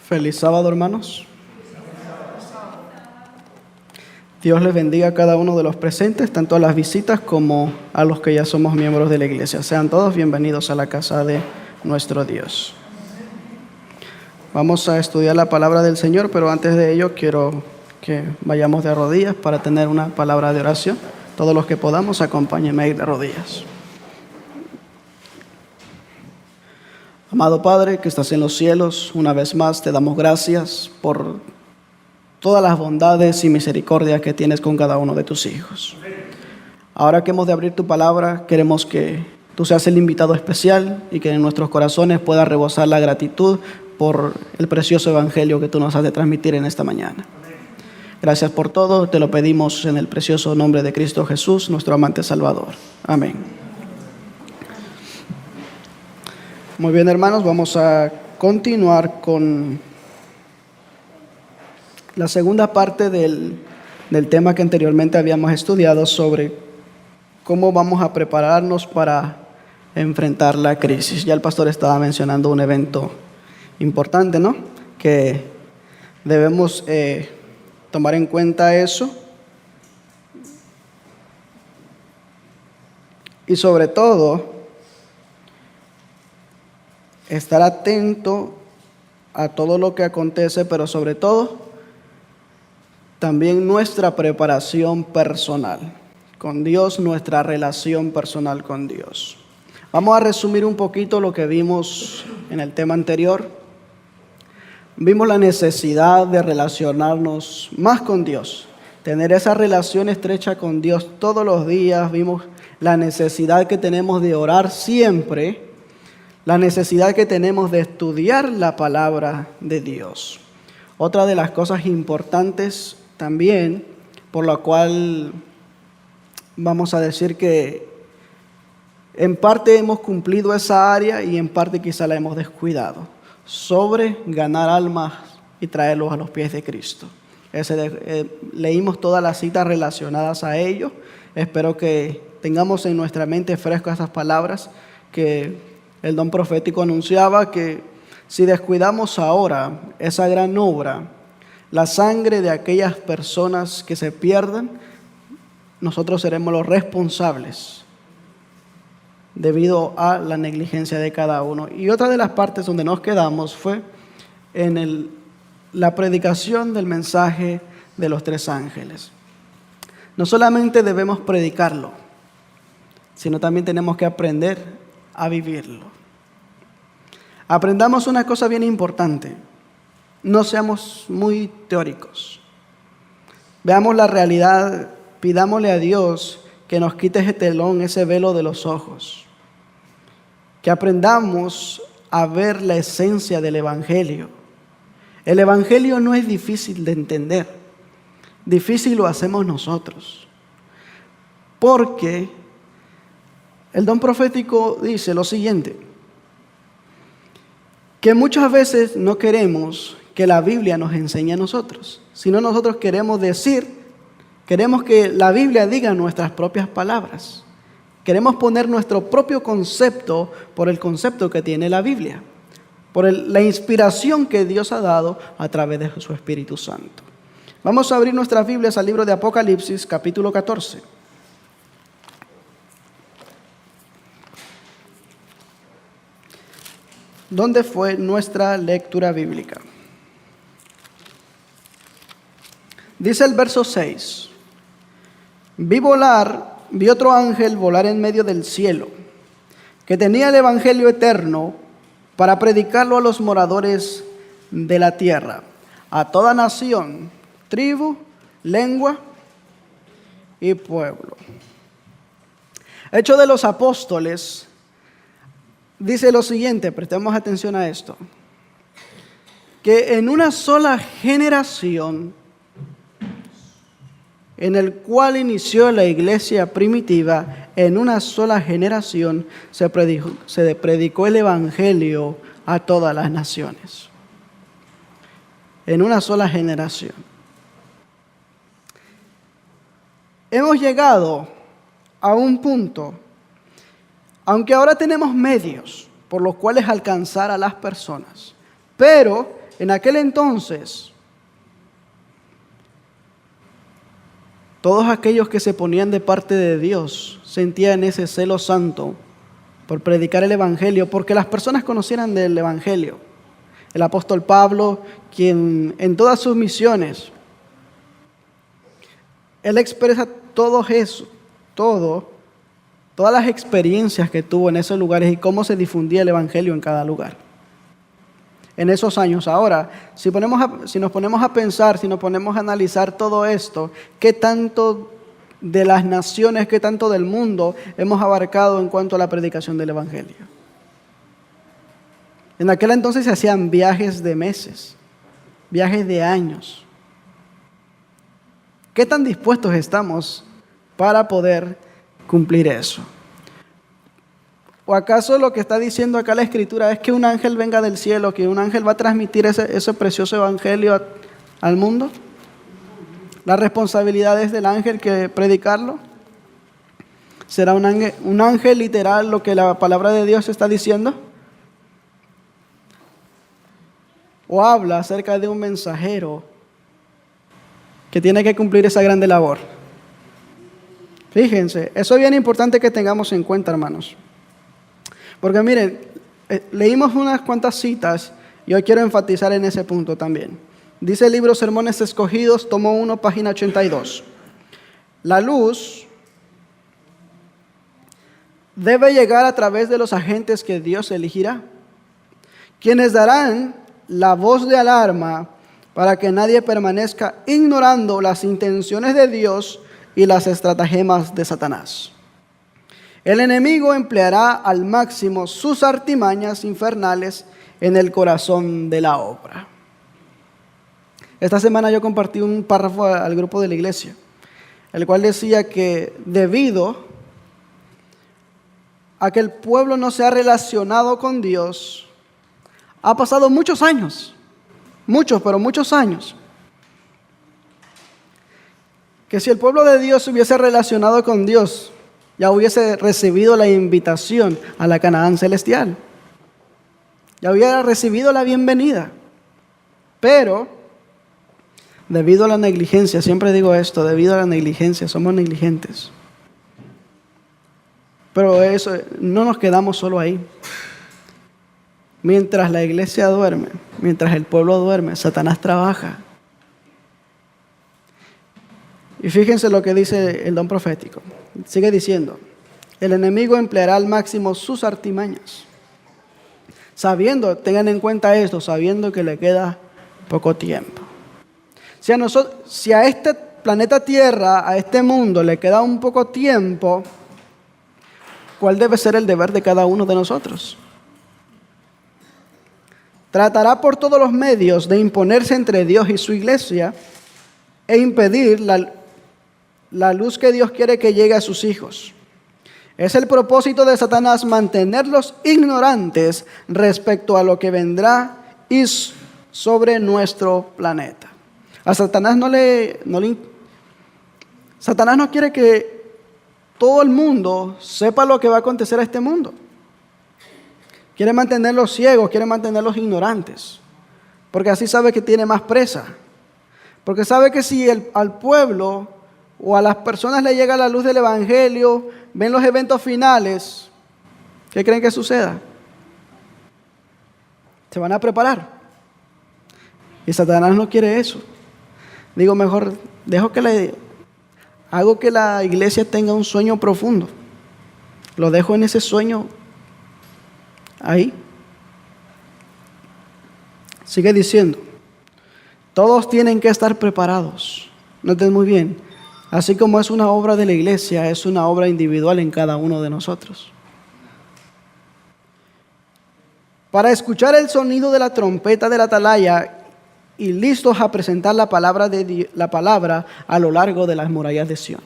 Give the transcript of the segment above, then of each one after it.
Feliz sábado, hermanos. Dios les bendiga a cada uno de los presentes, tanto a las visitas como a los que ya somos miembros de la iglesia. Sean todos bienvenidos a la casa de nuestro Dios. Vamos a estudiar la palabra del Señor, pero antes de ello quiero que vayamos de rodillas para tener una palabra de oración. Todos los que podamos, acompáñenme a ir de rodillas. Amado Padre, que estás en los cielos, una vez más te damos gracias por todas las bondades y misericordias que tienes con cada uno de tus hijos. Ahora que hemos de abrir tu palabra, queremos que tú seas el invitado especial y que en nuestros corazones pueda rebosar la gratitud por el precioso evangelio que tú nos has de transmitir en esta mañana. Gracias por todo, te lo pedimos en el precioso nombre de Cristo Jesús, nuestro amante Salvador. Amén. Muy bien, hermanos, vamos a continuar con la segunda parte del tema que anteriormente habíamos estudiado sobre cómo vamos a prepararnos para enfrentar la crisis. Ya el pastor estaba mencionando un evento importante, ¿no? Que debemos tomar en cuenta eso. Y sobre todo, estar atento a todo lo que acontece, pero sobre todo, también nuestra preparación personal con Dios, nuestra relación personal con Dios. Vamos a resumir un poquito lo que vimos en el tema anterior. Vimos la necesidad de relacionarnos más con Dios, tener esa relación estrecha con Dios todos los días. Vimos la necesidad que tenemos de orar siempre, la necesidad que tenemos de estudiar la palabra de Dios. Otra de las cosas importantes también, por la cual vamos a decir que en parte hemos cumplido esa área y en parte quizá la hemos descuidado, sobre ganar almas y traerlos a los pies de Cristo. Leímos todas las citas relacionadas a ello. Espero que tengamos en nuestra mente frescas esas palabras que el don profético anunciaba, que si descuidamos ahora esa gran obra, la sangre de aquellas personas que se pierdan, nosotros seremos los responsables debido a la negligencia de cada uno. Y otra de las partes donde nos quedamos fue en la predicación del mensaje de los tres ángeles. No solamente debemos predicarlo, sino también tenemos que aprender a vivirlo. Aprendamos una cosa bien importante: no seamos muy teóricos. Veamos la realidad, pidámosle a Dios que nos quite ese telón, ese velo de los ojos. Que aprendamos a ver la esencia del Evangelio. El Evangelio no es difícil de entender, difícil lo hacemos nosotros. Porque el don profético dice lo siguiente: que muchas veces no queremos que la Biblia nos enseñe a nosotros, sino nosotros queremos que la Biblia diga nuestras propias palabras. Queremos poner nuestro propio concepto por el concepto que tiene la Biblia, por la inspiración que Dios ha dado a través de su Espíritu Santo. Vamos a abrir nuestras Biblias al libro de Apocalipsis, capítulo 14. ¿Dónde fue nuestra lectura bíblica? Dice el verso 6. Vi otro ángel volar en medio del cielo, que tenía el evangelio eterno para predicarlo a los moradores de la tierra, a toda nación, tribu, lengua y pueblo. Hechos de los Apóstoles dice lo siguiente, prestemos atención a esto: que en una sola generación, en el cual inició la iglesia primitiva, en una sola generación se predicó el evangelio a todas las naciones. En una sola generación. Hemos llegado a un punto, aunque ahora tenemos medios por los cuales alcanzar a las personas, pero en aquel entonces, todos aquellos que se ponían de parte de Dios sentían ese celo santo por predicar el Evangelio, porque las personas conocieran del Evangelio. El apóstol Pablo, quien en todas sus misiones, él expresa todo eso, todas las experiencias que tuvo en esos lugares y cómo se difundía el Evangelio en cada lugar. En esos años. Ahora, si nos ponemos a pensar, si nos ponemos a analizar todo esto, ¿qué tanto de las naciones, qué tanto del mundo hemos abarcado en cuanto a la predicación del Evangelio? En aquel entonces se hacían viajes de meses, viajes de años. ¿Qué tan dispuestos estamos para poder cumplir eso? ¿O acaso lo que está diciendo acá la Escritura es que un ángel venga del cielo, que un ángel va a transmitir ese precioso evangelio al mundo? ¿La responsabilidad es del ángel que predicarlo? ¿Será un ángel literal lo que la palabra de Dios está diciendo? ¿O habla acerca de un mensajero que tiene que cumplir esa grande labor? Fíjense, eso es bien importante que tengamos en cuenta, hermanos. Porque miren, leímos unas cuantas citas y hoy quiero enfatizar en ese punto también. Dice el libro Sermones Escogidos, tomo 1, página 82. La luz debe llegar a través de los agentes que Dios elegirá, quienes darán la voz de alarma para que nadie permanezca ignorando las intenciones de Dios y las estratagemas de Satanás. El enemigo empleará al máximo sus artimañas infernales en el corazón de la obra. Esta semana yo compartí un párrafo al grupo de la iglesia, el cual decía que debido a que el pueblo no se ha relacionado con Dios, ha pasado muchos años, pero muchos años, que si el pueblo de Dios se hubiese relacionado con Dios, ya hubiese recibido la invitación a la Canaán celestial. Ya hubiera recibido la bienvenida. Pero, debido a la negligencia, siempre digo esto, debido a la negligencia, somos negligentes. Pero eso, no nos quedamos solo ahí. Mientras la iglesia duerme, mientras el pueblo duerme, Satanás trabaja. Y fíjense lo que dice el don profético. Sigue diciendo, el enemigo empleará al máximo sus artimañas. Tengan en cuenta esto, sabiendo que le queda poco tiempo. Si a este planeta Tierra, a este mundo, le queda un poco tiempo, ¿cuál debe ser el deber de cada uno de nosotros? Tratará por todos los medios de imponerse entre Dios y su iglesia e impedir la luz que Dios quiere que llegue a sus hijos. Es el propósito de Satanás mantenerlos ignorantes respecto a lo que vendrá y sobre nuestro planeta. A Satanás Satanás no quiere que todo el mundo sepa lo que va a acontecer a este mundo. Quiere mantenerlos ciegos, quiere mantenerlos ignorantes, porque así sabe que tiene más presa. Porque sabe que si al pueblo o a las personas le llega la luz del Evangelio, ven los eventos finales, ¿qué creen que suceda? Se van a preparar. Y Satanás no quiere eso. Digo, mejor hago que la iglesia tenga un sueño profundo. Lo dejo en ese sueño ahí. Sigue diciendo, todos tienen que estar preparados. Noten muy bien, así como es una obra de la iglesia, es una obra individual en cada uno de nosotros. Para escuchar el sonido de la trompeta de la atalaya y listos a presentar la palabra a lo largo de las murallas de Sión.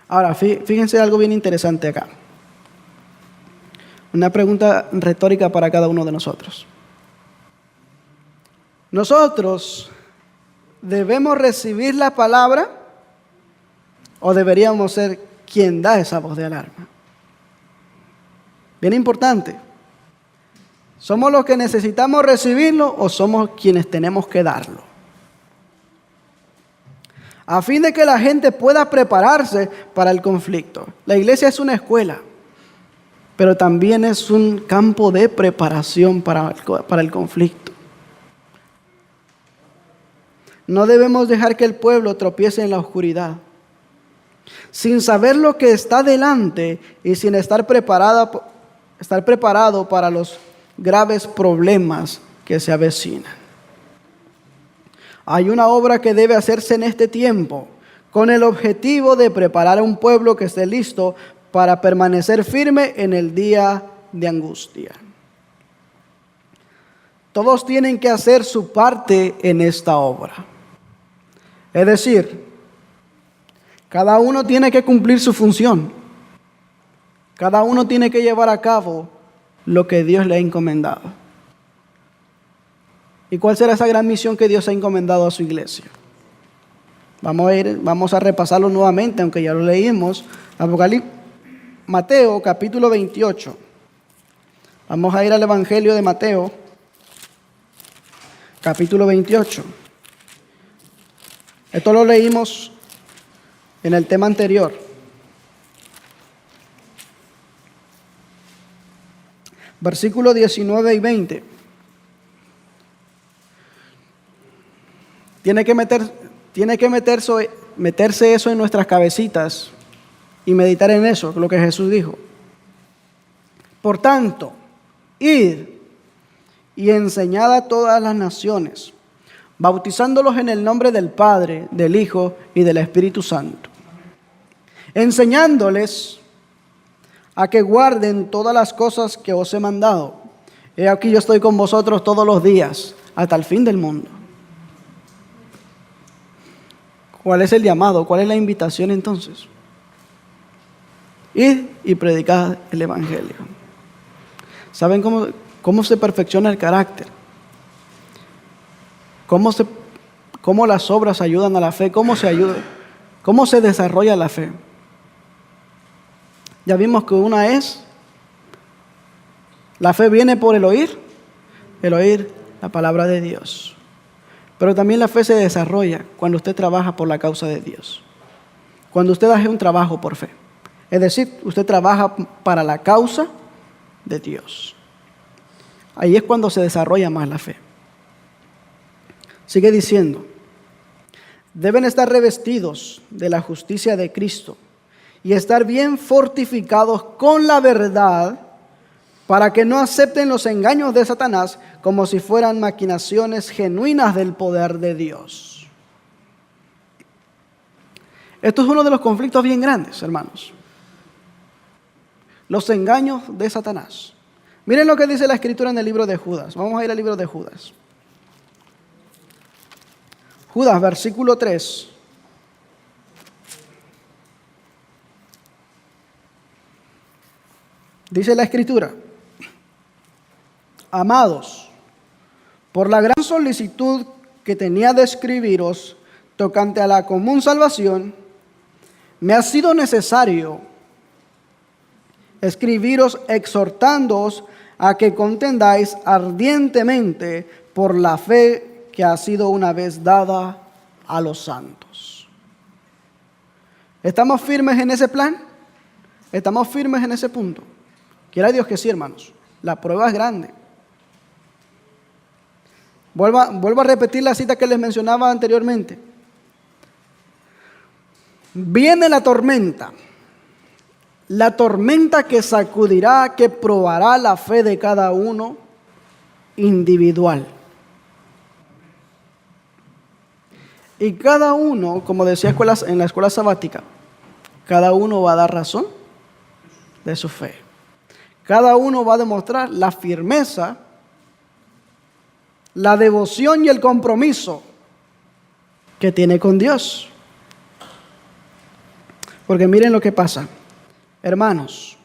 Ahora, fíjense algo bien interesante acá. Una pregunta retórica para cada uno de nosotros. ¿Nosotros debemos recibir la palabra o deberíamos ser quien da esa voz de alarma? Bien importante. ¿Somos los que necesitamos recibirlo o somos quienes tenemos que darlo? A fin de que la gente pueda prepararse para el conflicto. La iglesia es una escuela, pero también es un campo de preparación para el conflicto. No debemos dejar que el pueblo tropiece en la oscuridad, sin saber lo que está delante y sin estar preparado para los graves problemas que se avecinan. Hay una obra que debe hacerse en este tiempo con el objetivo de preparar a un pueblo que esté listo para permanecer firme en el día de angustia. Todos tienen que hacer su parte en esta obra. Es decir, cada uno tiene que cumplir su función. Cada uno tiene que llevar a cabo lo que Dios le ha encomendado. ¿Y cuál será esa gran misión que Dios ha encomendado a su iglesia? Vamos a repasarlo nuevamente, aunque ya lo leímos. Mateo capítulo 28. Vamos a ir al Evangelio de Mateo, capítulo 28. Esto lo leímos en el tema anterior. Versículos 19 y 20. Tiene que meterse eso en nuestras cabecitas y meditar en eso, lo que Jesús dijo. Por tanto, id y enseñad a todas las naciones, bautizándolos en el nombre del Padre, del Hijo y del Espíritu Santo, enseñándoles a que guarden todas las cosas que os he mandado. He aquí yo estoy con vosotros todos los días, hasta el fin del mundo. ¿Cuál es el llamado? ¿Cuál es la invitación entonces? Id y predicad el Evangelio. ¿Saben cómo se perfecciona el carácter? ¿Cómo las obras ayudan a la fe? ¿Cómo se desarrolla la fe? Ya vimos que una es, la fe viene por el oír la palabra de Dios. Pero también la fe se desarrolla cuando usted trabaja por la causa de Dios. Cuando usted hace un trabajo por fe. Es decir, usted trabaja para la causa de Dios. Ahí es cuando se desarrolla más la fe. Sigue diciendo, deben estar revestidos de la justicia de Cristo y estar bien fortificados con la verdad para que no acepten los engaños de Satanás como si fueran maquinaciones genuinas del poder de Dios. Esto es uno de los conflictos bien grandes, hermanos. Los engaños de Satanás. Miren lo que dice la Escritura en el libro de Judas. Vamos a ir al libro de Judas. Judas, versículo 3. Dice la Escritura: Amados, por la gran solicitud que tenía de escribiros tocante a la común salvación, me ha sido necesario escribiros exhortándoos a que contendáis ardientemente por la fe que ha sido una vez dada a los santos. ¿Estamos firmes en ese plan? ¿Estamos firmes en ese punto? Quiera Dios que sí, hermanos. La prueba es grande. Vuelvo a repetir la cita que les mencionaba anteriormente. Viene la tormenta que sacudirá, que probará la fe de cada uno individual. Y cada uno, como decía en la escuela sabática, cada uno va a dar razón de su fe. Cada uno va a demostrar la firmeza, la devoción y el compromiso que tiene con Dios. Porque miren lo que pasa. Hermanos,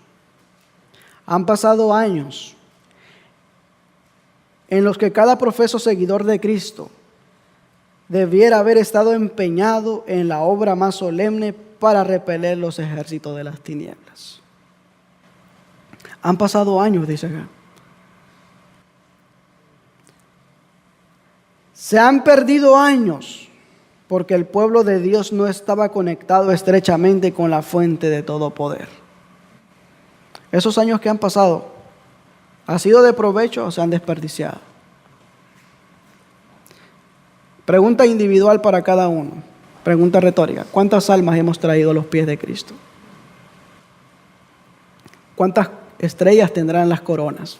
han pasado años en los que cada profeso seguidor de Cristo debiera haber estado empeñado en la obra más solemne para repeler los ejércitos de las tinieblas. Han pasado años, dice acá. Se han perdido años porque el pueblo de Dios no estaba conectado estrechamente con la fuente de todo poder. Esos años que han pasado, ¿ha sido de provecho o se han desperdiciado? Pregunta individual para cada uno. Pregunta retórica. ¿Cuántas almas hemos traído a los pies de Cristo? ¿Cuántas estrellas tendrán las coronas?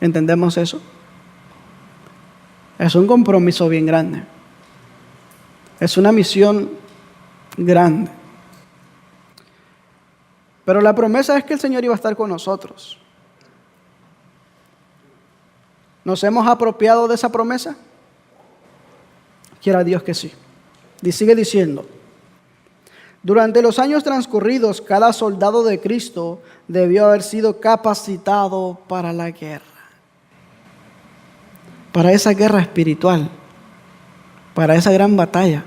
¿Entendemos eso? Es un compromiso bien grande. Es una misión grande. Pero la promesa es que el Señor iba a estar con nosotros. ¿Nos hemos apropiado de esa promesa? Quiera Dios que sí. Y sigue diciendo: durante los años transcurridos, cada soldado de Cristo debió haber sido capacitado para la guerra. Para esa guerra espiritual. Para esa gran batalla.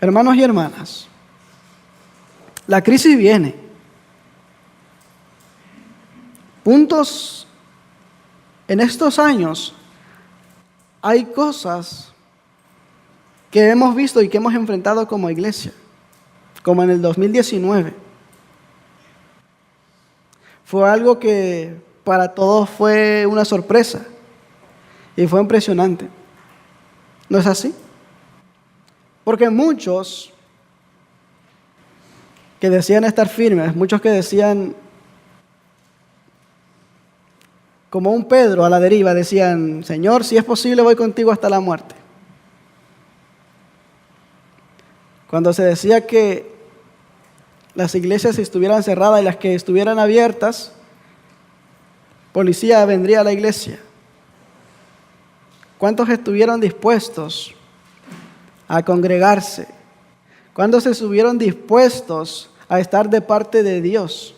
Hermanos y hermanas, la crisis viene. Puntos en estos años, hay cosas que hemos visto y que hemos enfrentado como iglesia, como en el 2019. Fue algo que para todos fue una sorpresa y fue impresionante. ¿No es así? Porque muchos que decían estar firmes, muchos que decían, como un Pedro a la deriva, decían: Señor, si es posible voy contigo hasta la muerte. Cuando se decía que las iglesias estuvieran cerradas y las que estuvieran abiertas, policía vendría a la iglesia. ¿Cuántos estuvieron dispuestos a congregarse? ¿Cuántos estuvieron dispuestos a estar de parte de Dios?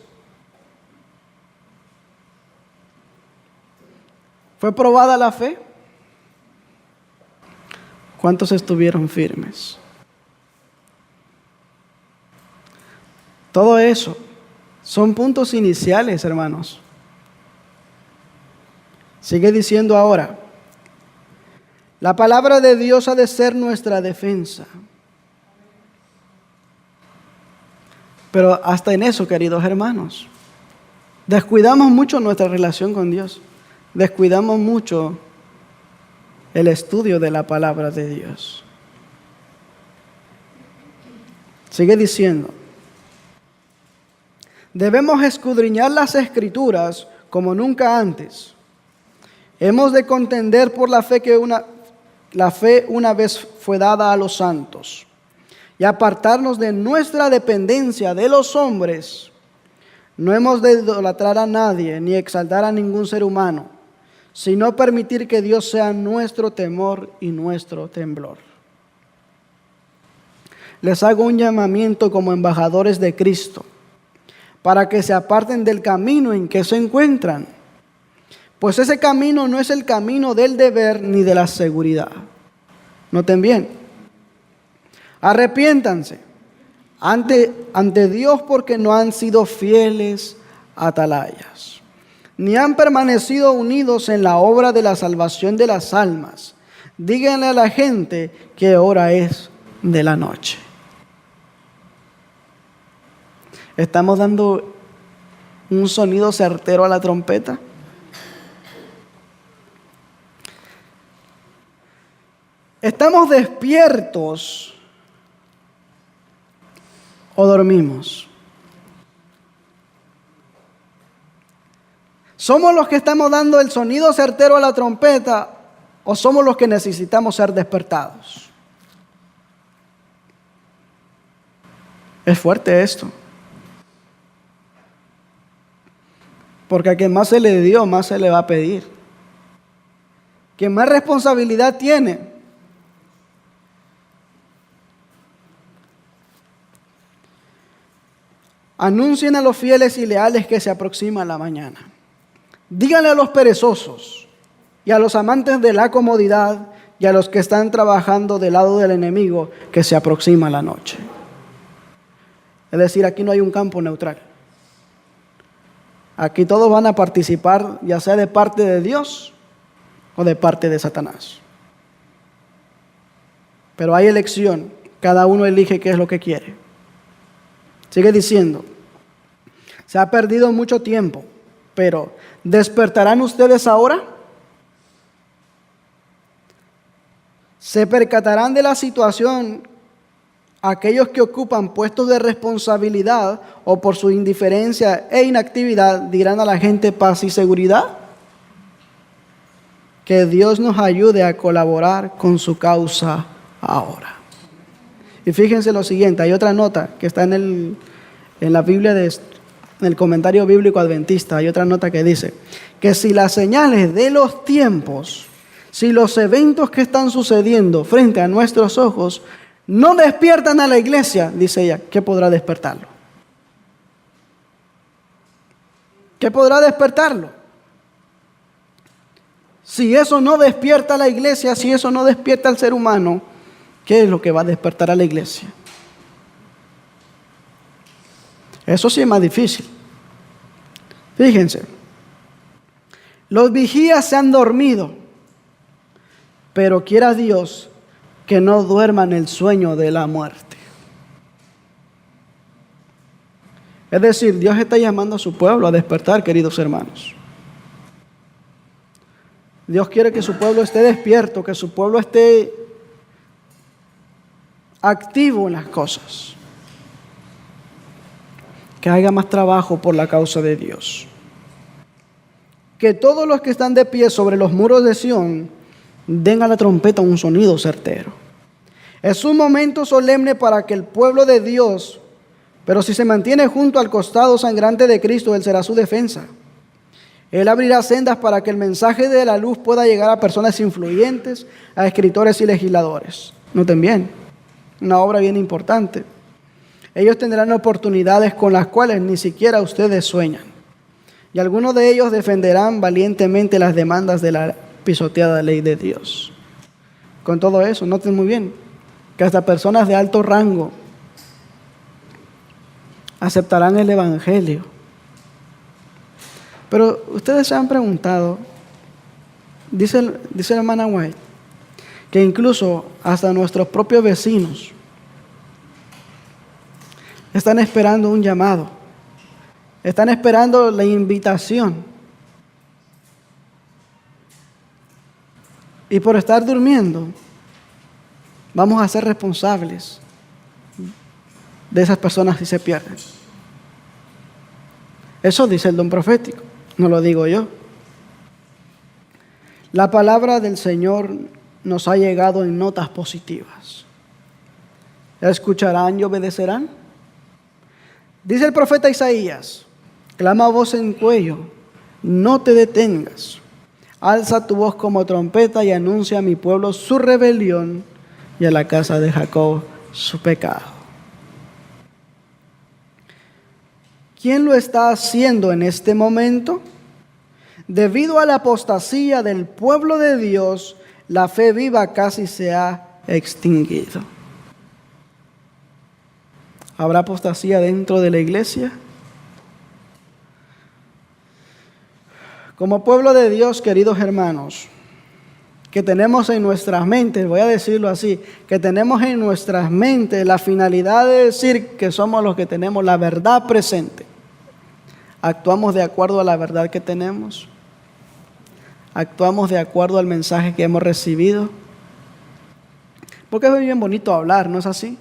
¿Fue probada la fe? ¿Cuántos estuvieron firmes? Todo eso son puntos iniciales, hermanos. Sigue diciendo ahora: la palabra de Dios ha de ser nuestra defensa. Pero hasta en eso, queridos hermanos, descuidamos mucho nuestra relación con Dios. Descuidamos mucho el estudio de la palabra de Dios. Sigue diciendo: debemos escudriñar las Escrituras como nunca antes. Hemos de contender por la fe la fe una vez fue dada a los santos, y apartarnos de nuestra dependencia de los hombres. No hemos de idolatrar a nadie ni exaltar a ningún ser humano, sino permitir que Dios sea nuestro temor y nuestro temblor. Les hago un llamamiento como embajadores de Cristo, para que se aparten del camino en que se encuentran, pues ese camino no es el camino del deber ni de la seguridad. Noten bien: arrepiéntanse ante Dios, porque no han sido fieles atalayas, ni han permanecido unidos en la obra de la salvación de las almas. Díganle a la gente que hora es de la noche. ¿Estamos dando un sonido certero a la trompeta? ¿Estamos despiertos o dormimos? ¿Somos los que estamos dando el sonido certero a la trompeta o somos los que necesitamos ser despertados? Es fuerte esto. Porque a quien más se le dio, más se le va a pedir. Quien más responsabilidad tiene, anuncien a los fieles y leales que se aproxima la mañana. Díganle a los perezosos y a los amantes de la comodidad y a los que están trabajando del lado del enemigo que se aproxima la noche. Es decir, aquí no hay un campo neutral. Aquí todos van a participar, ya sea de parte de Dios o de parte de Satanás. Pero hay elección, cada uno elige qué es lo que quiere. Sigue diciendo, se ha perdido mucho tiempo, pero ¿despertarán ustedes ahora? ¿Se percatarán de la situación aquellos que ocupan puestos de responsabilidad o por su indiferencia e inactividad dirán a la gente paz y seguridad? Que Dios nos ayude a colaborar con su causa ahora. Y fíjense lo siguiente, hay otra nota que está en la Biblia, en el comentario bíblico adventista, hay otra nota que dice que si las señales de los tiempos, si los eventos que están sucediendo frente a nuestros ojos no despiertan a la iglesia, dice ella, ¿qué podrá despertarlo? ¿Qué podrá despertarlo? Si eso no despierta a la iglesia, si eso no despierta al ser humano, ¿qué es lo que va a despertar a la iglesia? Eso sí es más difícil. Fíjense, los vigías se han dormido, pero quiera Dios que no duerman el sueño de la muerte. Es decir, Dios está llamando a su pueblo a despertar, queridos hermanos. Dios quiere que su pueblo esté despierto, que su pueblo esté activo en las cosas, que haga más trabajo por la causa de Dios. Que todos los que están de pie sobre los muros de Sión den a la trompeta un sonido certero. Es un momento solemne para que el pueblo de Dios, pero si se mantiene junto al costado sangrante de Cristo, Él será su defensa. Él abrirá sendas para que el mensaje de la luz pueda llegar a personas influyentes, a escritores y legisladores. Noten bien, una obra bien importante. Ellos tendrán oportunidades con las cuales ni siquiera ustedes sueñan. Y algunos de ellos defenderán valientemente las demandas de la pisoteada ley de Dios. Con todo eso, noten muy bien, que hasta personas de alto rango aceptarán el Evangelio. Pero ustedes se han preguntado, dice la hermana White, que incluso hasta nuestros propios vecinos están esperando un llamado, están esperando la invitación. Y por estar durmiendo, vamos a ser responsables de esas personas si se pierden. Eso dice el don profético, no lo digo yo. La palabra del Señor nos ha llegado en notas positivas. ¿Escucharán y obedecerán? Dice el profeta Isaías, clama a voz en cuello, no te detengas. Alza tu voz como trompeta y anuncia a mi pueblo su rebelión y a la casa de Jacob su pecado. ¿Quién lo está haciendo en este momento? Debido a la apostasía del pueblo de Dios, la fe viva casi se ha extinguido. ¿Habrá apostasía dentro de la iglesia? Como pueblo de Dios, queridos hermanos, que tenemos en nuestras mentes, voy a decirlo así, que tenemos en nuestras mentes la finalidad de decir que somos los que tenemos la verdad presente. ¿Actuamos de acuerdo a la verdad que tenemos? ¿Actuamos de acuerdo al mensaje que hemos recibido? Porque es bien bonito hablar, ¿no es así?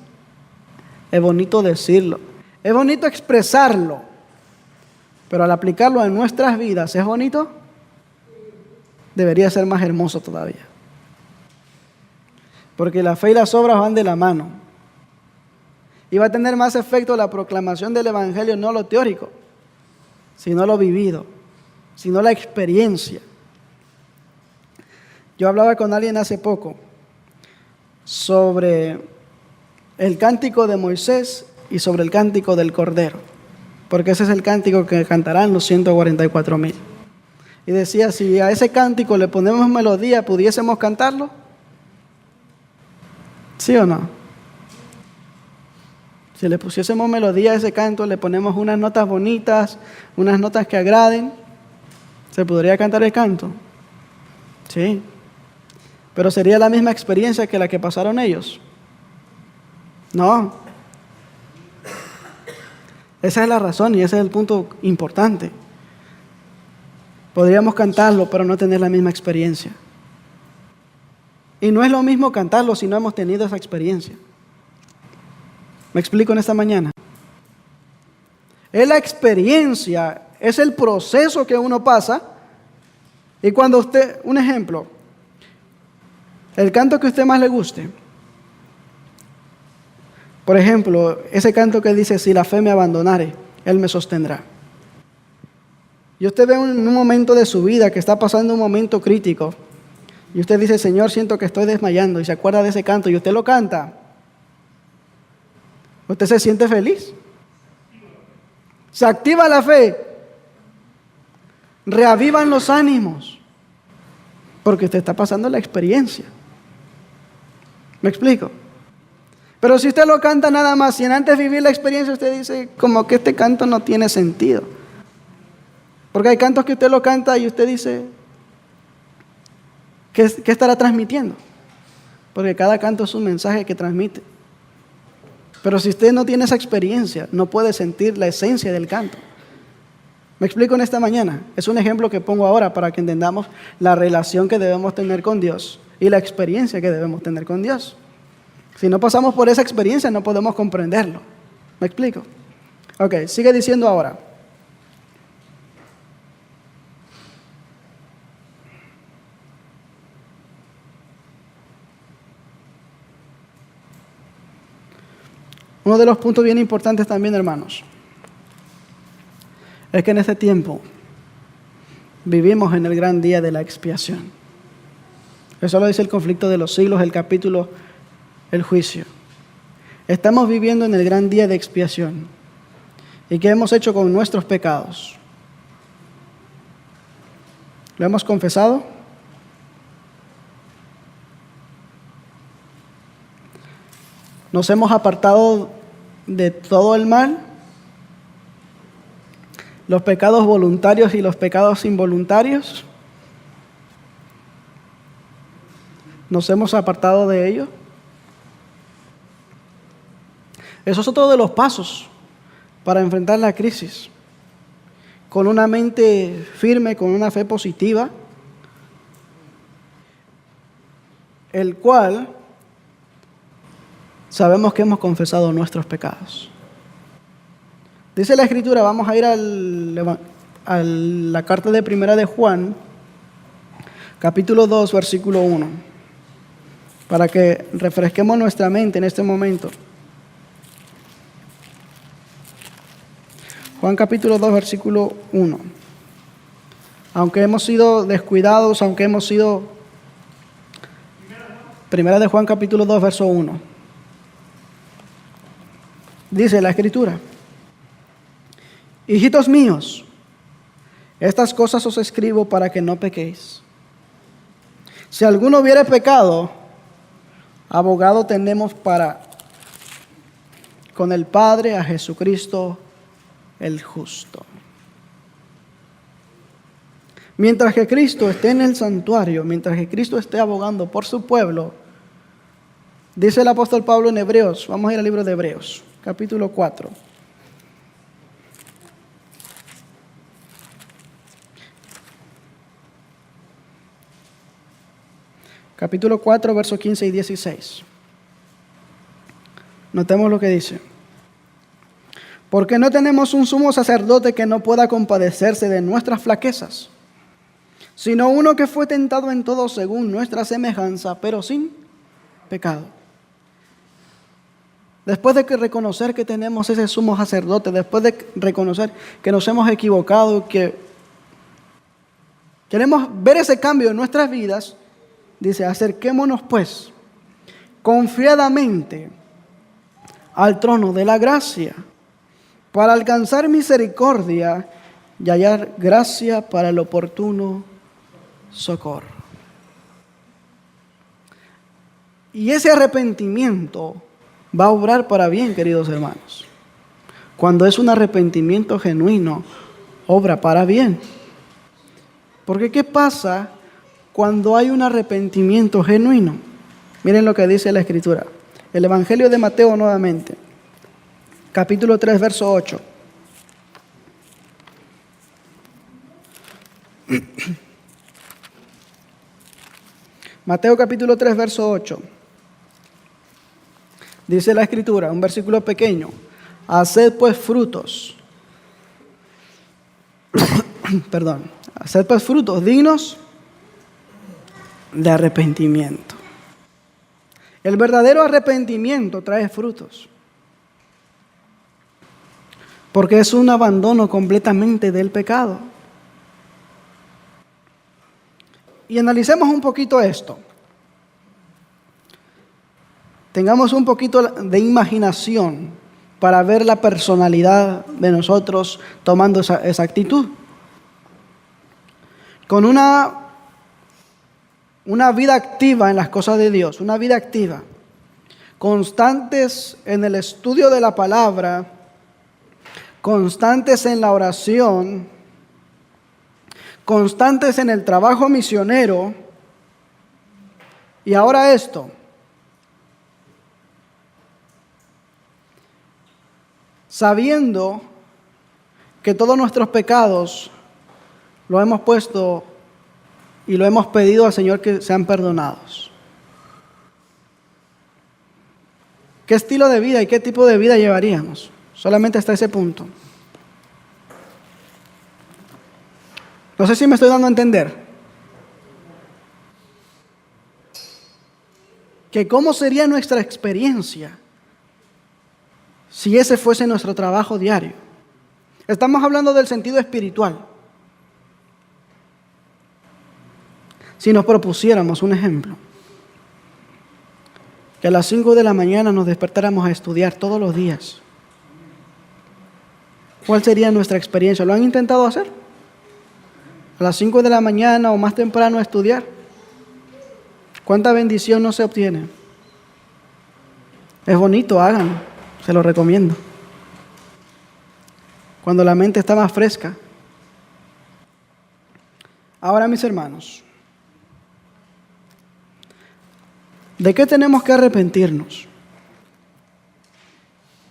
Es bonito decirlo, es bonito expresarlo, pero al aplicarlo en nuestras vidas, ¿es bonito? Debería ser más hermoso todavía. Porque la fe y las obras van de la mano. Y va a tener más efecto la proclamación del Evangelio, no lo teórico, sino lo vivido, sino la experiencia. Yo hablaba con alguien hace poco sobre el cántico de Moisés y sobre el cántico del Cordero, porque ese es el cántico que cantarán los 144,000. Y decía, si a ese cántico le ponemos melodía, ¿pudiésemos cantarlo? ¿Sí o no? Si le pusiésemos melodía a ese canto, le ponemos unas notas bonitas, unas notas que agraden, ¿se podría cantar el canto? Sí. Pero ¿sería la misma experiencia que la que pasaron ellos? No. Esa es la razón y ese es el punto importante. Podríamos cantarlo, pero no tener la misma experiencia. Y no es lo mismo cantarlo si no hemos tenido esa experiencia. ¿Me explico en esta mañana? Es la experiencia, es el proceso que uno pasa. Y cuando usted, un ejemplo, el canto que a usted más le guste. Por ejemplo, ese canto que dice, si la fe me abandonare, Él me sostendrá. Y usted ve en un momento de su vida que está pasando un momento crítico. Y usted dice, Señor, siento que estoy desmayando. Y se acuerda de ese canto y usted lo canta. ¿Usted se siente feliz? Se activa la fe. Reavivan los ánimos. Porque usted está pasando la experiencia. ¿Me explico? Pero si usted lo canta nada más, y antes de vivir la experiencia usted dice, como que este canto no tiene sentido. Porque hay cantos que usted lo canta y usted dice, ¿qué estará transmitiendo? Porque cada canto es un mensaje que transmite. Pero si usted no tiene esa experiencia, no puede sentir la esencia del canto. ¿Me explico en esta mañana? Es un ejemplo que pongo ahora para que entendamos la relación que debemos tener con Dios y la experiencia que debemos tener con Dios. Si no pasamos por esa experiencia, no podemos comprenderlo. ¿Me explico? Ok, sigue diciendo ahora. Uno de los puntos bien importantes también, hermanos, es que en este tiempo vivimos en el gran día de la expiación. Eso lo dice el conflicto de los siglos, el capítulo, el juicio. Estamos viviendo en el gran día de expiación. ¿Y qué hemos hecho con nuestros pecados? ¿Lo hemos confesado? ¿Nos hemos apartado de todo el mal? ¿Los pecados voluntarios y los pecados involuntarios? ¿Nos hemos apartado de ellos? Eso es otro de los pasos para enfrentar la crisis. Con una mente firme, con una fe positiva, el cual sabemos que hemos confesado nuestros pecados. Dice la Escritura, vamos a ir a la carta de Primera de Juan, capítulo 2, versículo 1, para que refresquemos nuestra mente en este momento. Juan capítulo 2, versículo 1. Aunque hemos sido descuidados, aunque hemos sido... Primera de Juan capítulo 2, verso 1. Dice la Escritura: hijitos míos, estas cosas os escribo para que no pequéis. Si alguno hubiere pecado, abogado tenemos con el Padre a Jesucristo el justo. Mientras que Cristo esté en el santuario, mientras que Cristo esté abogando por su pueblo, dice el apóstol Pablo en Hebreos, vamos a ir al libro de Hebreos, capítulo 4. Capítulo 4, versos 15 y 16. Notemos lo que dice. Porque no tenemos un sumo sacerdote que no pueda compadecerse de nuestras flaquezas, sino uno que fue tentado en todo según nuestra semejanza, pero sin pecado. Después de que reconocer que tenemos ese sumo sacerdote, después de reconocer que nos hemos equivocado, que queremos ver ese cambio en nuestras vidas, dice, acerquémonos pues confiadamente al trono de la gracia para alcanzar misericordia y hallar gracia para el oportuno socorro. Y ese arrepentimiento va a obrar para bien, queridos hermanos. Cuando es un arrepentimiento genuino, obra para bien. Porque ¿qué pasa cuando hay un arrepentimiento genuino? Miren lo que dice la Escritura. El Evangelio de Mateo nuevamente, capítulo 3, verso 8. Mateo capítulo 3, verso 8. Dice la Escritura, un versículo pequeño. Haced pues frutos. Perdón. Haced pues frutos dignos de arrepentimiento. El verdadero arrepentimiento trae frutos. Porque es un abandono completamente del pecado. Y analicemos un poquito esto. Tengamos un poquito de imaginación para ver la personalidad de nosotros tomando esa actitud. Con una vida activa en las cosas de Dios, una vida activa, constantes en el estudio de la palabra, constantes en la oración, constantes en el trabajo misionero, y ahora esto, sabiendo que todos nuestros pecados lo hemos puesto y lo hemos pedido al Señor que sean perdonados. ¿Qué estilo de vida y qué tipo de vida llevaríamos? Solamente hasta ese punto. No sé si me estoy dando a entender. Que cómo sería nuestra experiencia si ese fuese nuestro trabajo diario. Estamos hablando del sentido espiritual. Si nos propusiéramos un ejemplo, que a las 5 de la mañana nos despertáramos a estudiar todos los días, ¿cuál sería nuestra experiencia? ¿Lo han intentado hacer? A las 5 de la mañana o más temprano a estudiar. ¿Cuánta bendición no se obtiene? Es bonito, háganlo, se lo recomiendo. Cuando la mente está más fresca. Ahora, mis hermanos, ¿de qué tenemos que arrepentirnos?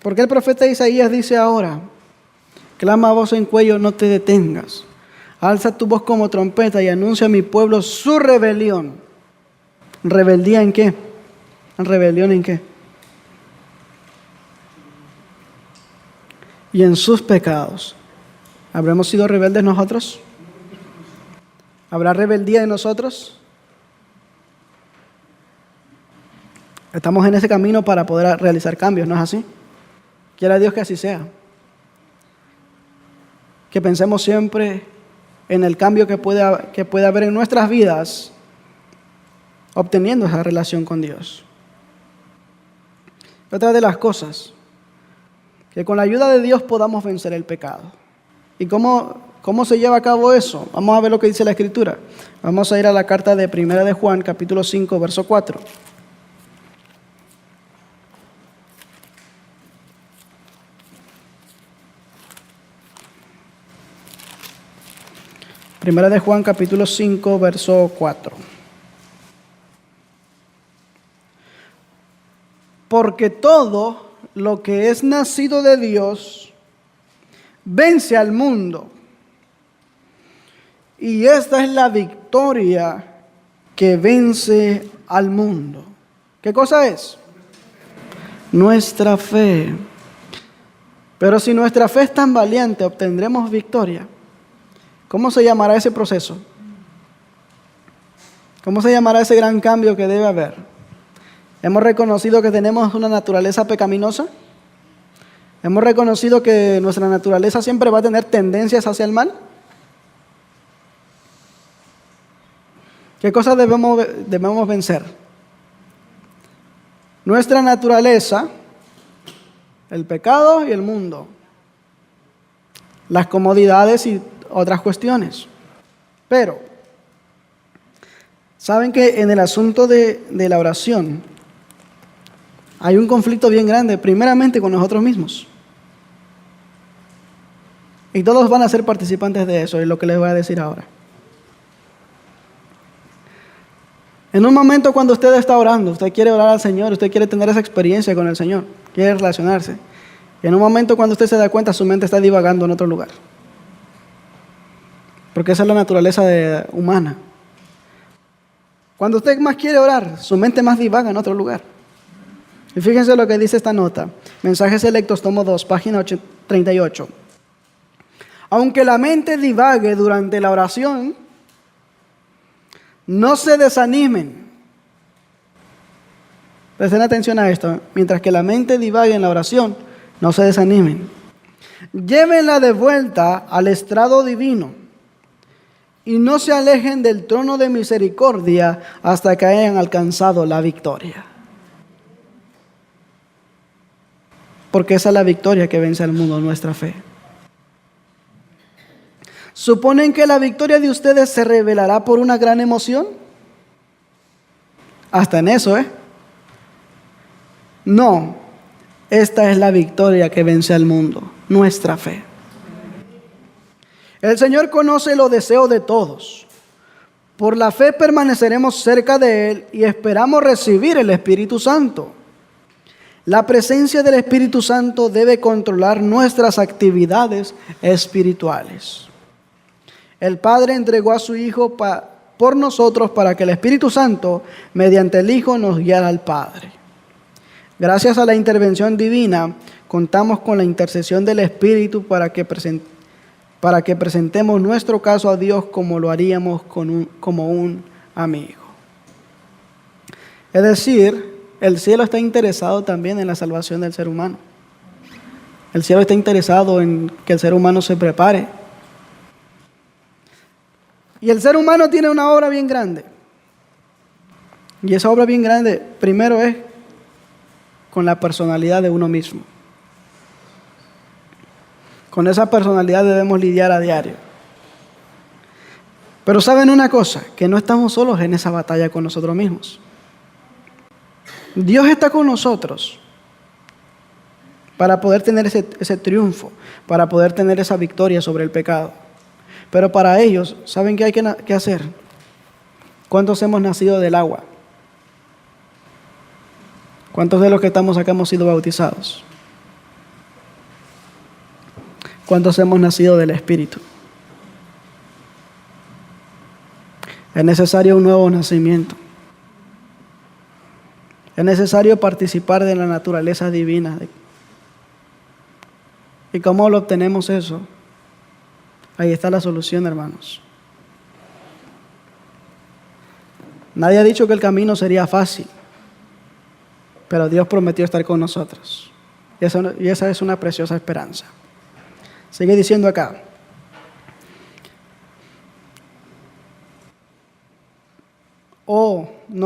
Porque el profeta Isaías dice ahora, clama a voz en cuello, no te detengas. Alza tu voz como trompeta y anuncia a mi pueblo su rebelión. ¿Rebeldía en qué? ¿Rebelión en qué? Y en sus pecados. ¿Habremos sido rebeldes nosotros? ¿Habrá rebeldía en nosotros? Estamos en ese camino para poder realizar cambios, ¿no es así? Quiera Dios que así sea. Que pensemos siempre en el cambio que puede haber en nuestras vidas, obteniendo esa relación con Dios. Otra de las cosas, que con la ayuda de Dios podamos vencer el pecado. ¿Y cómo se lleva a cabo eso? Vamos a ver lo que dice la Escritura. Vamos a ir a la carta de 1 de Juan, capítulo 5, verso 4. Primera de Juan, capítulo 5, verso 4. Porque todo lo que es nacido de Dios vence al mundo. Y esta es la victoria que vence al mundo. ¿Qué cosa es? Nuestra fe. Pero si nuestra fe es tan valiente, obtendremos victoria. ¿Cómo se llamará ese proceso? ¿Cómo se llamará ese gran cambio que debe haber? ¿Hemos reconocido que tenemos una naturaleza pecaminosa? ¿Hemos reconocido que nuestra naturaleza siempre va a tener tendencias hacia el mal? ¿Qué cosas debemos vencer? Nuestra naturaleza, el pecado y el mundo, las comodidades y otras cuestiones. Pero, ¿saben que en el asunto de la oración hay un conflicto bien grande, primeramente con nosotros mismos. Y todos van a ser participantes de eso, es lo que les voy a decir ahora. En un momento cuando usted está orando, usted quiere orar al Señor, usted quiere tener esa experiencia con el Señor, quiere relacionarse. Y en un momento cuando usted se da cuenta, su mente está divagando en otro lugar. Porque esa es la naturaleza humana. Cuando usted más quiere orar, su mente más divaga en otro lugar. Y fíjense lo que dice esta nota. Mensajes Selectos, tomo 2, página 38. Aunque la mente divague durante la oración, no se desanimen. Presten atención a esto. Mientras que la mente divague en la oración, no se desanimen. Llévenla de vuelta al estrado divino y no se alejen del trono de misericordia hasta que hayan alcanzado la victoria. Porque esa es la victoria que vence al mundo, nuestra fe. ¿Suponen que la victoria de ustedes se revelará por una gran emoción? Hasta en eso, No, esta es la victoria que vence al mundo, nuestra fe. El Señor conoce los deseos de todos. Por la fe permaneceremos cerca de Él y esperamos recibir el Espíritu Santo. La presencia del Espíritu Santo debe controlar nuestras actividades espirituales. El Padre entregó a su Hijo por nosotros para que el Espíritu Santo, mediante el Hijo, nos guiara al Padre. Gracias a la intervención divina, contamos con la intercesión del Espíritu para que presentemos nuestro caso a Dios como lo haríamos como un amigo. Es decir, el cielo está interesado también en la salvación del ser humano. El cielo está interesado en que el ser humano se prepare. Y el ser humano tiene una obra bien grande. Y esa obra bien grande, primero es con la personalidad de uno mismo. Con esa personalidad debemos lidiar a diario. Pero ¿saben una cosa? Que no estamos solos en esa batalla con nosotros mismos. Dios está con nosotros para poder tener ese triunfo, para poder tener esa victoria sobre el pecado. Pero para ellos, ¿saben qué hay que hacer? ¿Cuántos hemos nacido del agua? ¿Cuántos de los que estamos acá hemos sido bautizados? ¿Cuántos hemos nacido del Espíritu? Es necesario un nuevo nacimiento. Es necesario participar de la naturaleza divina. ¿Y cómo lo obtenemos eso? Ahí está la solución, hermanos. Nadie ha dicho que el camino sería fácil, pero Dios prometió estar con nosotros. Y esa es una preciosa esperanza. Sigue diciendo acá.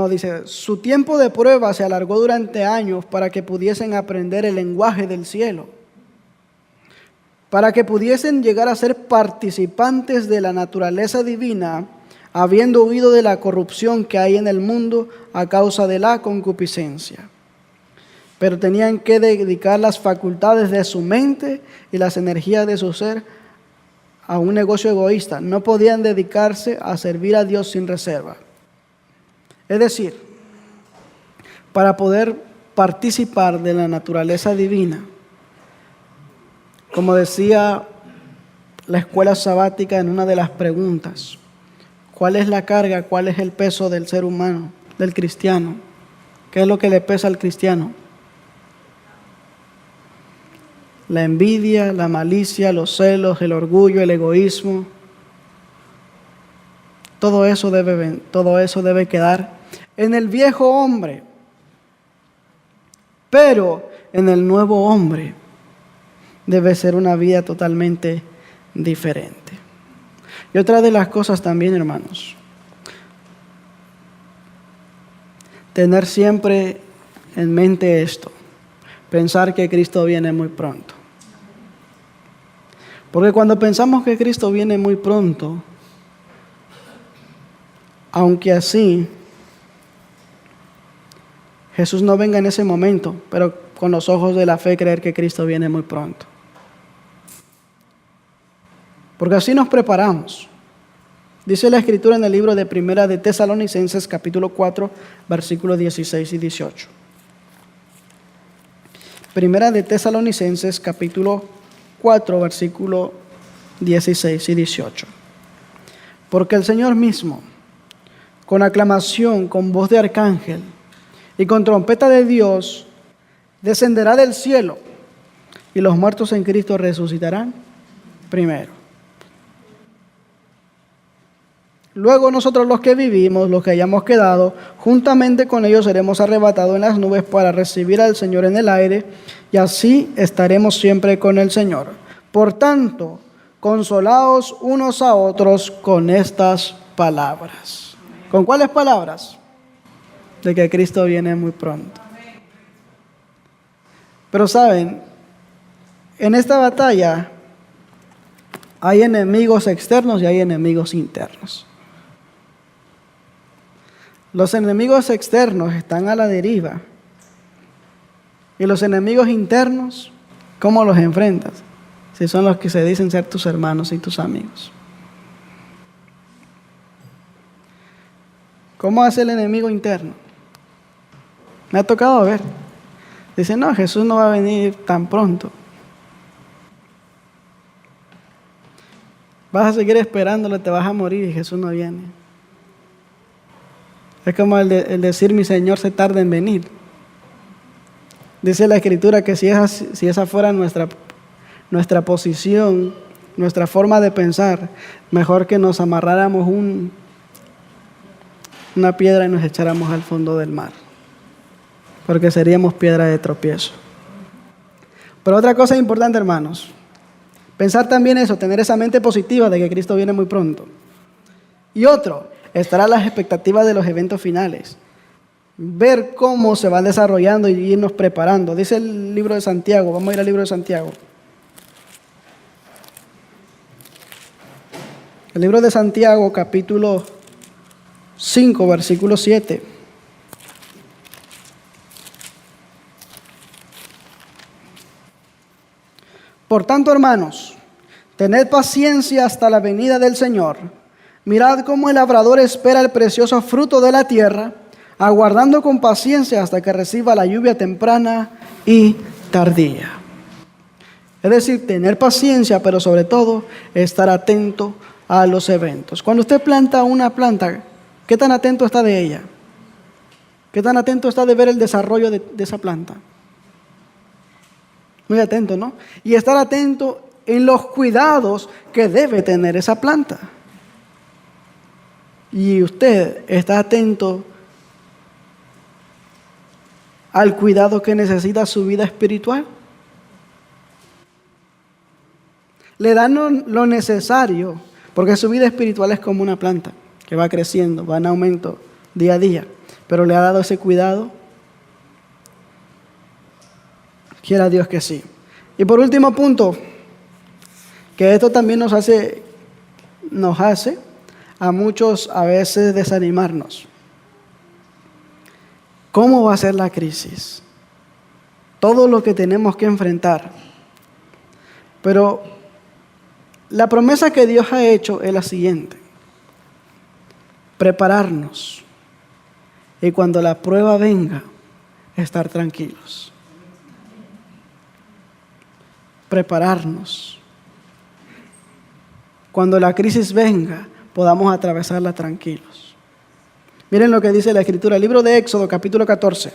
Dice, su tiempo de prueba se alargó durante años para que pudiesen aprender el lenguaje del cielo, para que pudiesen llegar a ser participantes de la naturaleza divina, habiendo huido de la corrupción que hay en el mundo a causa de la concupiscencia. Pero tenían que dedicar las facultades de su mente y las energías de su ser a un negocio egoísta. No podían dedicarse a servir a Dios sin reserva. Es decir, para poder participar de la naturaleza divina, como decía la escuela sabática en una de las preguntas, ¿cuál es la carga, cuál es el peso del ser humano, del cristiano? ¿Qué es lo que le pesa al cristiano? La envidia, la malicia, los celos, el orgullo, el egoísmo. Todo eso debe quedar en el viejo hombre. Pero en el nuevo hombre debe ser una vida totalmente diferente. Y otra de las cosas también, hermanos, tener siempre en mente esto, pensar que Cristo viene muy pronto. Porque cuando pensamos que Cristo viene muy pronto, aunque así Jesús no venga en ese momento, pero con los ojos de la fe creer que Cristo viene muy pronto. Porque así nos preparamos. Dice la Escritura en el libro de Primera de Tesalonicenses, capítulo 4, versículos 16 y 18. Primera de Tesalonicenses, capítulo 4, versículo 16 y 18. Porque el Señor mismo, con aclamación, con voz de arcángel y con trompeta de Dios, descenderá del cielo, y los muertos en Cristo resucitarán primero. Luego nosotros los que vivimos, los que hayamos quedado, juntamente con ellos seremos arrebatados en las nubes para recibir al Señor en el aire, y así estaremos siempre con el Señor. Por tanto, consolaos unos a otros con estas palabras. ¿Con cuáles palabras? De que Cristo viene muy pronto. Pero saben, en esta batalla hay enemigos externos y hay enemigos internos. Los enemigos externos están a la deriva. Y los enemigos internos, ¿cómo los enfrentas? Si son los que se dicen ser tus hermanos y tus amigos. ¿Cómo hace el enemigo interno? Me ha tocado ver. Dice, no, Jesús no va a venir tan pronto. Vas a seguir esperándolo, te vas a morir y Jesús no viene. Es como el decir, mi Señor se tarda en venir. Dice la Escritura que si esa fuera nuestra posición, nuestra forma de pensar, mejor que nos amarráramos una piedra y nos echáramos al fondo del mar, porque seríamos piedra de tropiezo. Pero otra cosa importante, hermanos, pensar también eso, tener esa mente positiva de que Cristo viene muy pronto. Y otro, estar a las expectativas de los eventos finales, ver cómo se van desarrollando y irnos preparando. Dice el libro de Santiago, vamos a ir al libro de Santiago. El libro de Santiago, capítulo 5, versículo 7. Por tanto, hermanos, tened paciencia hasta la venida del Señor. Mirad cómo el labrador espera el precioso fruto de la tierra, aguardando con paciencia hasta que reciba la lluvia temprana y tardía. Es decir, tener paciencia, pero sobre todo estar atento a los eventos. Cuando usted planta una planta, ¿qué tan atento está de ella? ¿Qué tan atento está de ver el desarrollo de esa planta? Muy atento, ¿no? Y estar atento en los cuidados que debe tener esa planta. Y usted está atento al cuidado que necesita su vida espiritual. Le dan lo necesario, porque su vida espiritual es como una planta que va creciendo, va en aumento día a día. Pero le ha dado ese cuidado. Quiera Dios que sí. Y por último punto, que esto también nos hace a muchos a veces desanimarnos. ¿Cómo va a ser la crisis? Todo lo que tenemos que enfrentar. Pero la promesa que Dios ha hecho es la siguiente: prepararnos. Y cuando la prueba venga, estar tranquilos. Prepararnos. Cuando la crisis venga, podamos atravesarla tranquilos. Miren lo que dice la Escritura, el libro de Éxodo, capítulo 14.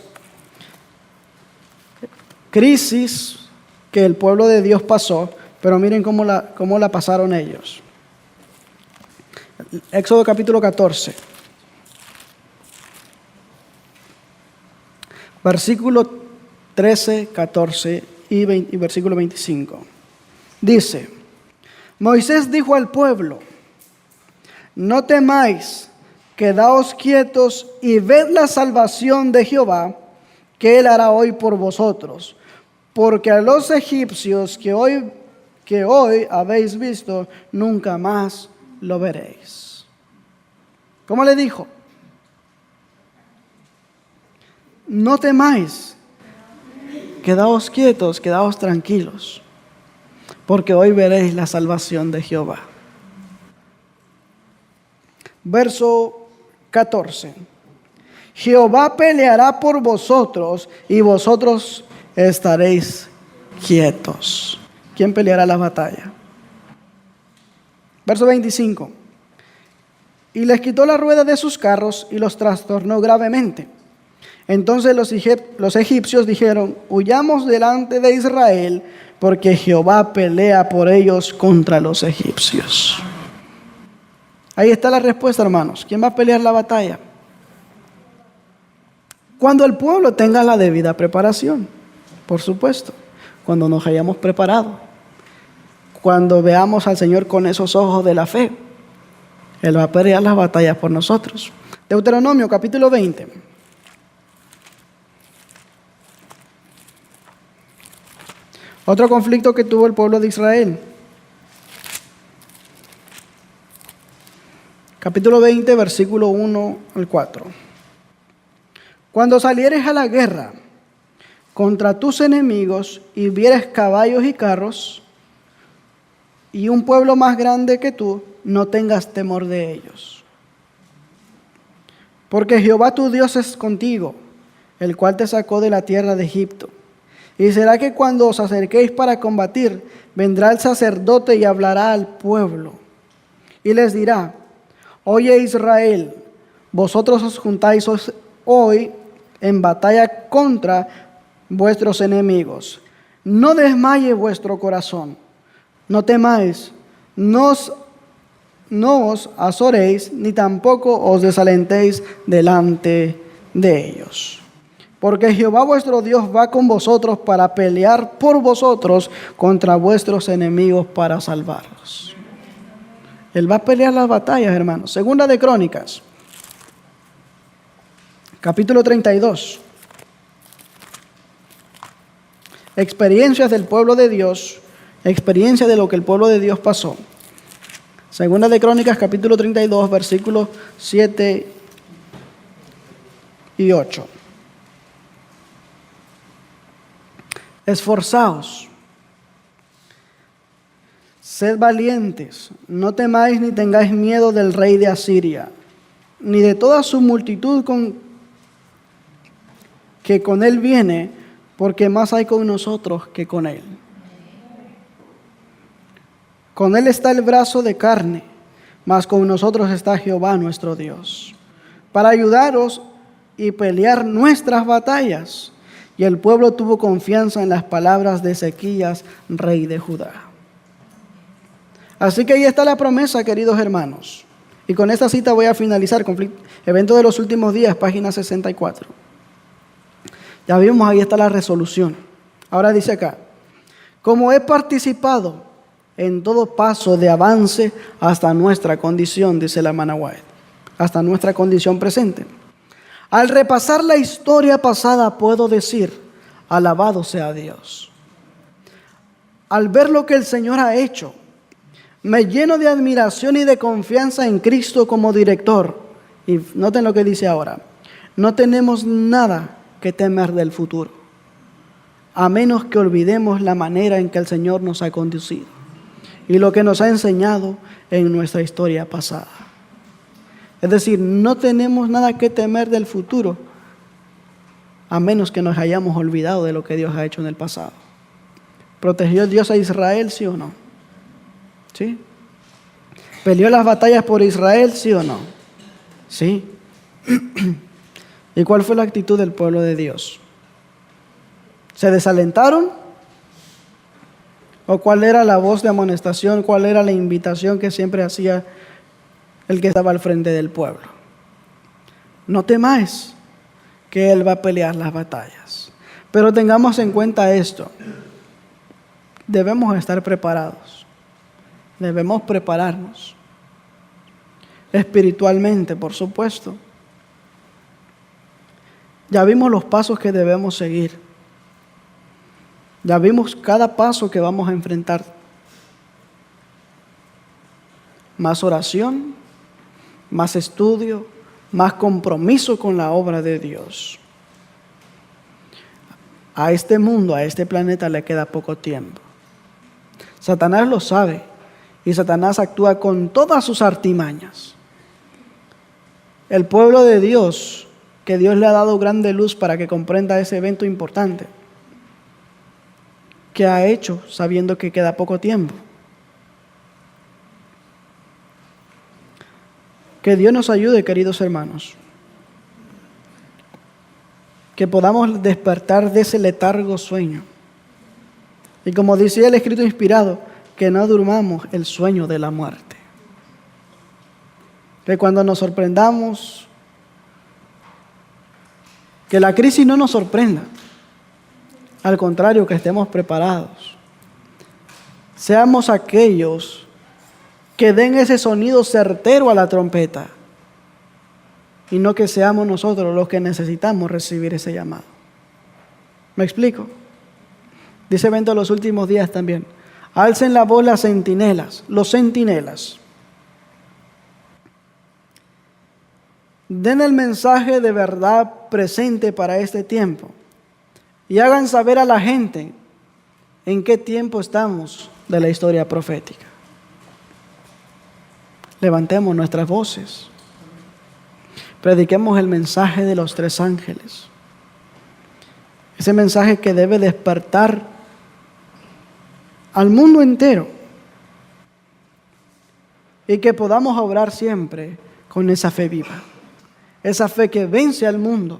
Crisis que el pueblo de Dios pasó, pero miren cómo la pasaron ellos. Éxodo capítulo 14. Versículo 13, 14 y versículo 25. Dice, Moisés dijo al pueblo, no temáis, quedaos quietos y ved la salvación de Jehová, que Él hará hoy por vosotros. Porque a los egipcios que hoy habéis visto, nunca más lo veréis. ¿Cómo le dijo? no temáis, quedaos quietos, quedaos tranquilos, porque hoy veréis la salvación de Jehová. Verso 14. Jehová peleará por vosotros y vosotros estaréis quietos. ¿Quién peleará la batalla? Verso 25. Y les quitó la rueda de sus carros y los trastornó gravemente. Entonces los egipcios dijeron: huyamos delante de Israel, porque Jehová pelea por ellos contra los egipcios. Ahí está la respuesta, hermanos. ¿Quién va a pelear la batalla? Cuando el pueblo tenga la debida preparación, por supuesto. Cuando nos hayamos preparado. Cuando veamos al Señor con esos ojos de la fe. Él va a pelear las batallas por nosotros. Deuteronomio capítulo 20. Otro conflicto que tuvo el pueblo de Israel. Capítulo 20, versículo 1 al 4. Cuando salieres a la guerra contra tus enemigos y vieres caballos y carros y un pueblo más grande que tú, no tengas temor de ellos. Porque Jehová tu Dios es contigo, el cual te sacó de la tierra de Egipto. Y será que cuando os acerquéis para combatir, vendrá el sacerdote y hablará al pueblo. Y les dirá: oye Israel, vosotros os juntáis hoy en batalla contra vuestros enemigos. No desmaye vuestro corazón, no temáis, no os azoréis, ni tampoco os desalentéis delante de ellos. Porque Jehová vuestro Dios va con vosotros para pelear por vosotros contra vuestros enemigos para salvarlos. Él va a pelear las batallas, hermanos. Segunda de Crónicas, capítulo 32. Experiencias del pueblo de Dios, experiencia de lo que el pueblo de Dios pasó. Segunda de Crónicas, capítulo 32, versículos 7 y 8. Esforzaos, sed valientes, no temáis ni tengáis miedo del rey de Asiria, ni de toda su multitud que con él viene, porque más hay con nosotros que con él. Con él está el brazo de carne, mas con nosotros está Jehová nuestro Dios, para ayudaros y pelear nuestras batallas. Y el pueblo tuvo confianza en las palabras de Ezequías, rey de Judá. Así que ahí está la promesa, queridos hermanos. Y con esta cita voy a finalizar. Evento de los últimos días, página 64. Ya vimos, ahí está la resolución. Ahora dice acá: como he participado en todo paso de avance hasta nuestra condición, dice la hermana White, hasta nuestra condición presente. Al repasar la historia pasada puedo decir: alabado sea Dios. Al ver lo que el Señor ha hecho, me lleno de admiración y de confianza en Cristo como director. Y noten lo que dice ahora: no tenemos nada que temer del futuro, a menos que olvidemos la manera en que el Señor nos ha conducido y lo que nos ha enseñado en nuestra historia pasada. Es decir, no tenemos nada que temer del futuro, a menos que nos hayamos olvidado de lo que Dios ha hecho en el pasado. ¿Protegió Dios a Israel, sí o no? ¿Sí? ¿Peleó las batallas por Israel, sí o no? Sí. ¿Y cuál fue la actitud del pueblo de Dios? ¿Se desalentaron? ¿O cuál era la voz de amonestación? ¿Cuál era la invitación que siempre hacía el que estaba al frente del pueblo? No temáis, que Él va a pelear las batallas. Pero tengamos en cuenta esto: debemos estar preparados, debemos prepararnos espiritualmente, por supuesto. Ya vimos los pasos que debemos seguir, ya vimos cada paso que vamos a enfrentar. Más oración, más estudio, más compromiso con la obra de Dios. a este mundo, a este planeta le queda poco tiempo. Satanás lo sabe y Satanás actúa con todas sus artimañas. El pueblo de Dios, que Dios le ha dado grande luz para que comprenda ese evento importante, ¿qué ha hecho sabiendo que queda poco tiempo? Que Dios nos ayude, queridos hermanos, que podamos despertar de ese letargo sueño. Y como decía el escrito inspirado, que no durmamos el sueño de la muerte. Que cuando nos sorprendamos, que la crisis no nos sorprenda. Al contrario, que estemos preparados. Seamos aquellos que den ese sonido certero a la trompeta. Y no que seamos nosotros los que necesitamos recibir ese llamado. ¿Me explico? Dice evento de los últimos días también. Alcen la voz las centinelas, los centinelas. Den el mensaje de verdad presente para este tiempo. Y hagan saber a la gente en qué tiempo estamos de la historia profética. Levantemos nuestras voces. Prediquemos el mensaje de los 3 ángeles. Ese mensaje que debe despertar al mundo entero. Y que podamos obrar siempre con esa fe viva. Esa fe que vence al mundo.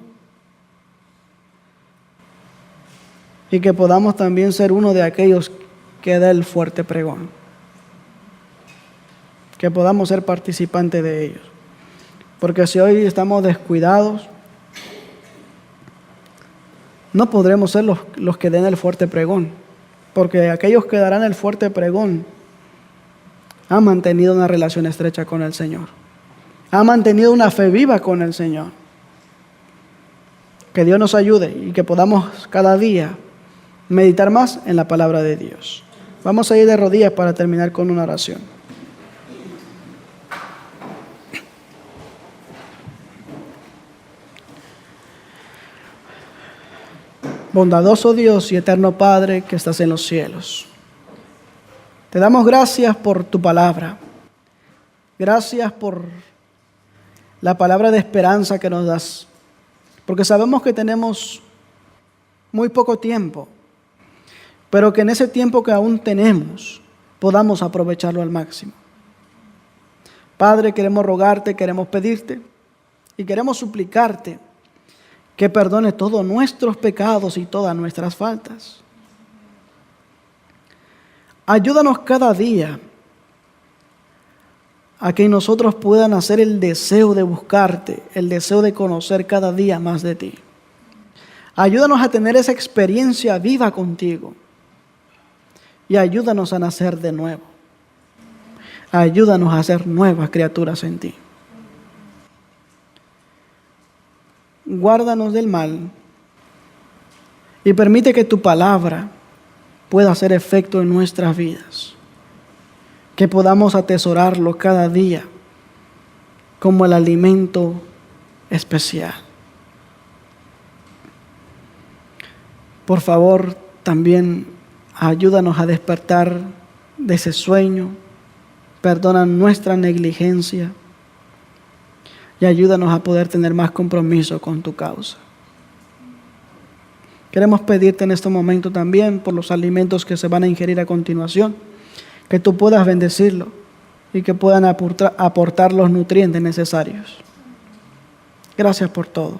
Y que podamos también ser uno de aquellos que da el fuerte pregón. Que podamos ser participantes de ellos. Porque si hoy estamos descuidados, no podremos ser los que den el fuerte pregón. Porque aquellos que darán el fuerte pregón han mantenido una relación estrecha con el Señor. Han mantenido una fe viva con el Señor. Que Dios nos ayude y que podamos cada día meditar más en la palabra de Dios. Vamos a ir de rodillas para terminar con una oración. Bondadoso Dios y eterno Padre que estás en los cielos. Te damos gracias por tu palabra. Gracias por la palabra de esperanza que nos das. Porque sabemos que tenemos muy poco tiempo. Pero que en ese tiempo que aún tenemos, podamos aprovecharlo al máximo. Padre, queremos rogarte, queremos pedirte y queremos suplicarte que perdone todos nuestros pecados y todas nuestras faltas. Ayúdanos cada día a que nosotros puedan hacer el deseo de buscarte, el deseo de conocer cada día más de ti. Ayúdanos a tener esa experiencia viva contigo y ayúdanos a nacer de nuevo. Ayúdanos a ser nuevas criaturas en ti. Guárdanos del mal y permite que tu palabra pueda hacer efecto en nuestras vidas. Que podamos atesorarlo cada día como el alimento especial. Por favor, también ayúdanos a despertar de ese sueño. Perdona nuestra negligencia. Y ayúdanos a poder tener más compromiso con tu causa. Queremos pedirte en este momento también por los alimentos que se van a ingerir a continuación, que tú puedas bendecirlo y que puedan aportar los nutrientes necesarios. Gracias por todo.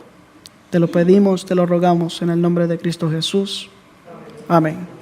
Te lo pedimos, te lo rogamos en el nombre de Cristo Jesús. Amén.